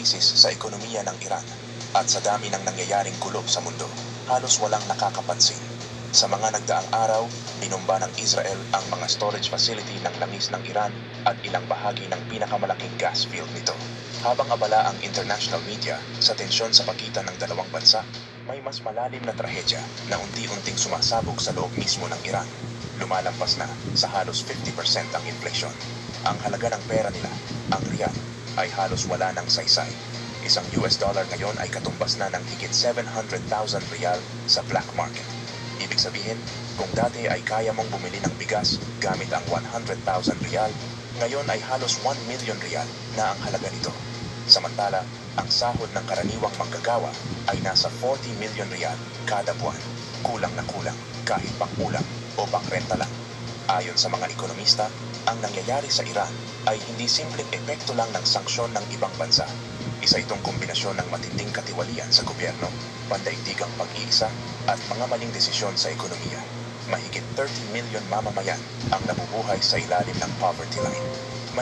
krisis sa ekonomiya ng Iran. At sa dami ng nangyayaring gulo sa mundo, halos walang nakakapansin. Sa mga nagdaang araw, binumba ng Israel ang mga storage facility ng langis ng Iran at ilang bahagi ng pinakamalaking gas field nito. Habang abala ang international media sa tensyon sa pagitan ng dalawang bansa, may mas malalim na trahedya na unti-unting sumasabog sa loob mismo ng Iran. Lumalampas na sa halos 50% ang inflation. Ang halaga ng pera nila, ang rial, ay halos wala ng saysay. Isang US dollar ngayon ay katumbas na ng higit 700,000 rial sa black market. Ibig sabihin, kung dati ay kaya mong bumili ng bigas gamit ang 100,000 rial, ngayon ay halos 1 million rial na ang halaga nito. Samantala, ang sahod ng karaniwang manggagawa ay nasa 40 million rial kada buwan. Kulang na kulang kahit pang-ulam o pang-renta lang. Ayon sa mga ekonomista, ang nangyayari sa Iran ay hindi simpleng epekto lang ng sanksyon ng ibang bansa. Isa itong kombinasyon ng matinding katiwalian sa gobyerno, pandaigdigang pag-iisa, at mga maling desisyon sa ekonomiya. Mahigit 30 million mamamayan ang nabubuhay sa ilalim ng poverty line.